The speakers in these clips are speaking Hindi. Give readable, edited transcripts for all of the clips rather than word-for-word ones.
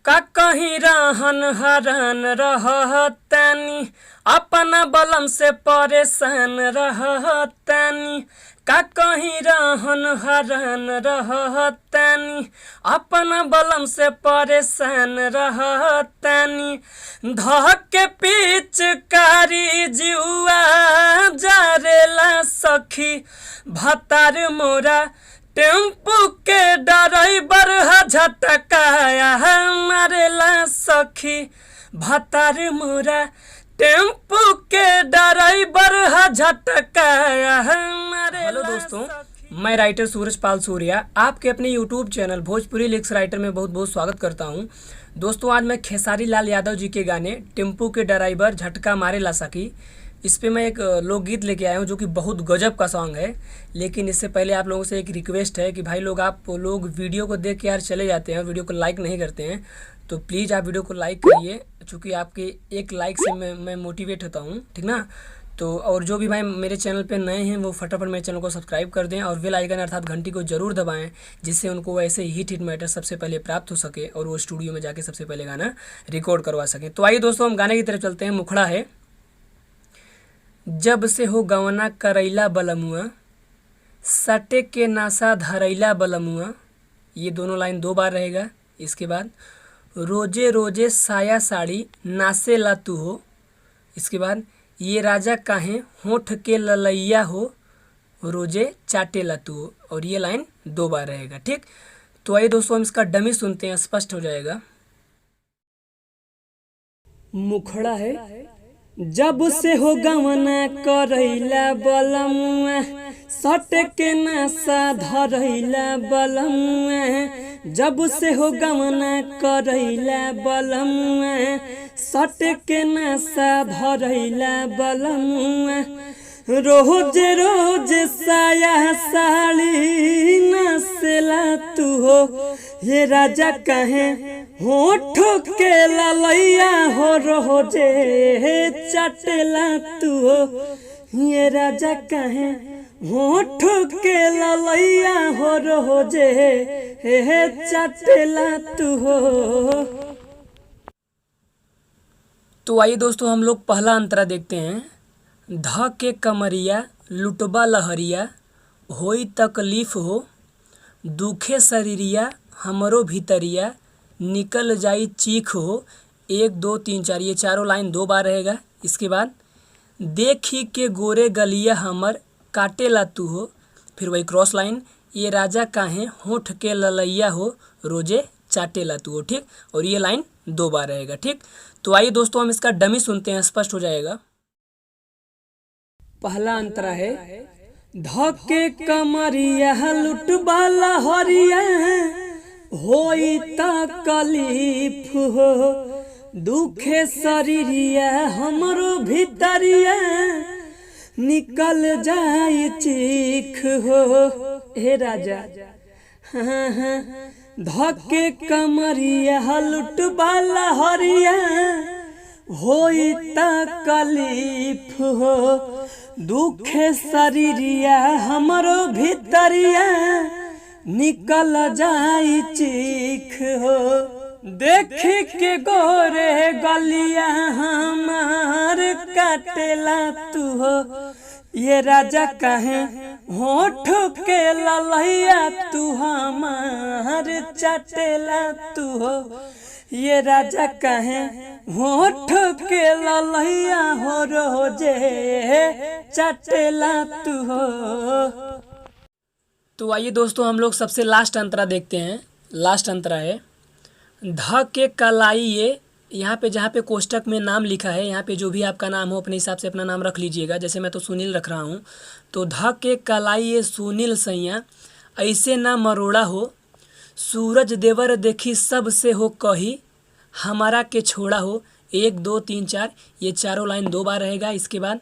का कहीं रहन हरन रहतानी, अपना बलम से परेशान रहतानी। का कहीं रहन हरन रहतानी, अपना बलम से परेशान रहतानी। धके पिचकारी जुआ जारेला सखी, भतार मोरा टेम्पू के ड्राइवर झटकाया मारेला सखी, भतार मोरा टेम्पू के ड्राइवर झटकाया मारेला। हेलो दोस्तों, मैं राइटर सूरज पाल सूर्या आपके अपने YouTube channel Bhojpuri lyrics writer में बहुत बहुत स्वागत करता हूं। दोस्तों, आज मैं खेसारी लाल यादव जी के गाने टेम्पू के ड्राइवर झटका मारे ला सकी, इस पे मैं एक लोकगीत लेके आया हूँ जो कि बहुत गजब का सॉन्ग है। लेकिन इससे पहले आप लोगों से एक रिक्वेस्ट है कि भाई लोग, आप लोग वीडियो को देख के यार चले जाते हैं और वीडियो को लाइक नहीं करते हैं, तो प्लीज़ आप वीडियो को लाइक करिए, चूँकि आपके एक लाइक से मैं मोटिवेट होता हूँ, ठीक ना। तो और जो भी भाई मेरे चैनल पे नए हैं वो फटाफट मेरे चैनल को सब्सक्राइब कर दें और बेल आइकन अर्थात घंटी को जरूर दबाएं, जिससे उनको ऐसे हिट मैटर सबसे पहले प्राप्त हो सके और वो स्टूडियो में जाके सबसे पहले गाना रिकॉर्ड करवा सकें। तो आइए दोस्तों, हम गाने की तरफ चलते हैं। मुखड़ा है। जब से हो गवना करैला बलमुआ, सटे के नासा धरैला बलमुआ, ये दोनों लाइन 2 बार रहेगा। इसके बाद रोजे रोजे साया साड़ी नासे ला तू हो। इसके बाद ये राजा काहे होठ के ललैया हो, रोजे चाटे ला तू हो, और ये लाइन 2 बार रहेगा, ठीक। तो आइए दोस्तों, हम इसका डमी सुनते हैं, स्पष्ट हो जाएगा। मुखड़ा है। जब से हो गवना करैला बलमुआ, सट के नासा धरैला बलमुआ। जब से हो गवना करैला बलमुआ, सट के नासा धरैला बलमुआ। रोज रोज साया साड़ी नासेला तू हो, ये राजा कहे होठ के ललैया हो, रोजे चटेला तू हो, ये राजा कहे होठ के ललैया हो, रोजे चटेला तू हो। तो आइए दोस्तों, हम लोग पहला अंतरा देखते हैं। ध के कमरिया लुटबा लहरिया, होई तकलीफ हो, दुखे शरीरिया हमरो भीतरिया, निकल जाई चीख हो। 1 2 3 4, ये चारों लाइन 2 बार रहेगा। इसके बाद देखी के गोरे गलिया हमर काटे ला तू हो, फिर वही क्रॉस लाइन, ये राजा काहे होठ के ललैया हो, रोजे चाटे ला तू हो, ठीक। और ये लाइन 2 बार रहेगा, ठीक। तो आइए दोस्तों, हम इसका डमी सुनते हैं, स्पष्ट हो जाएगा। पहला अंतरा है। धके कमरिया लुटबा लहरिया, होई तकलीफ हो, दुखे शरीरिया हमरो भीतरिया, निकल जाई चीख हो, हे राजा। धके कमरिया लुटबा लहरिया, होई तकलीफ हो, दुखे शरीरिया हमरो भीतरिया, निकल जाई चीख हो। देख के गोरे गलिया हमार काटेला तू हो, ये राजा कहे होठ के ललैया तू हमार चाटेला तू हो, ये राजा कहे होठ के ललैया हो, रोजे चटेला तू हो। तो आइए दोस्तों, हम लोग सबसे लास्ट अंतरा देखते हैं। लास्ट अंतरा है। ध के कलाई, ये यहाँ पे जहाँ पे कोष्टक में नाम लिखा है, यहाँ पे जो भी आपका नाम हो अपने हिसाब से अपना नाम रख लीजिएगा। जैसे मैं तो सुनील रख रहा हूँ, तो ध के कलाई ये सुनील सैया, ऐसे ना मरोड़ा हो, सूरज देवर देखी सब से हो कही, हमारा के छोड़ा हो। 1 2 3 4, ये चारों लाइन 2 बार रहेगा। इसके बाद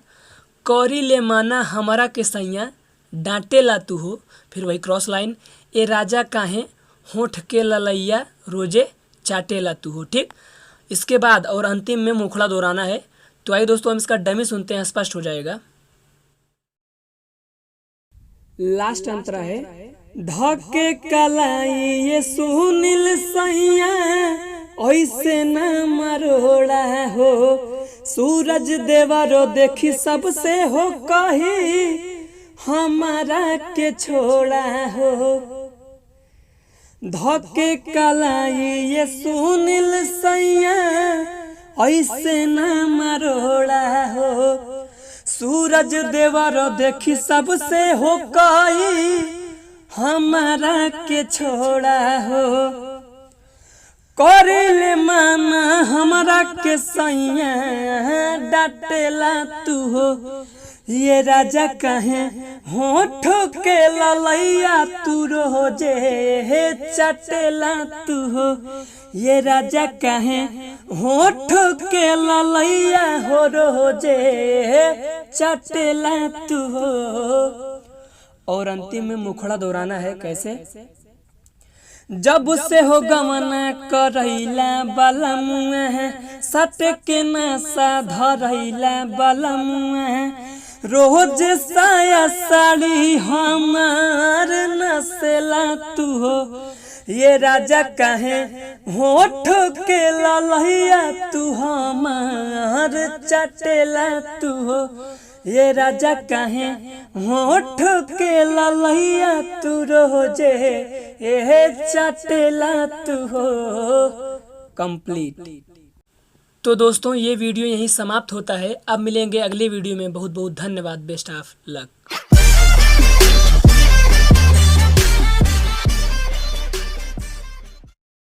कौरी ले माना हमारा के सैया, डांटे ला तू हो, फिर वही क्रॉस लाइन, ए राजा काहे होठ के ललैया, रोजे चाटे ला तू हो, ठीक। इसके बाद और अंतिम में मुखड़ा दोहराना है। तो आइए दोस्तों, हम इसका डमी सुनते हैं, स्पष्ट हो जाएगा। लास्ट अंतरा है। धके कलाई ये सुनील सैया, ऐसे ना मरोड़ा हो। सूरज देवरो देखी सबसे हो कही हमारा के छोड़ा हो। धके कलाई ये सुनील सैया ऐसे ना मरोड़ा हो। सूरज देवरो देखी सबसे हो कही हमारा के छोड़ा हो। करेले माना हमारा के सैया डाटेला तू हो। ये राजा कहे होठ के ललैया तू रोजे चटेला तू हो। ये राजा कहे होठ के ललैया हो रोजे चटेला तू हो। और अंतिम में मुखड़ा दोहराना है कैसे। जब से हो गमना करैला बलमुआ सट के नशा धरैला बलमुआ। रोज साया साड़ी हमार नसेला तू हो। ये राजा कहे होठ के ललैया तू हमार चटेला तू हो। ये राजा कहे होठ के ललैया तू रोजे चटेला तू हो। कंप्लीट। तो दोस्तों ये वीडियो यहीं समाप्त होता है। अब मिलेंगे अगले वीडियो में। बहुत बहुत धन्यवाद। Best of luck.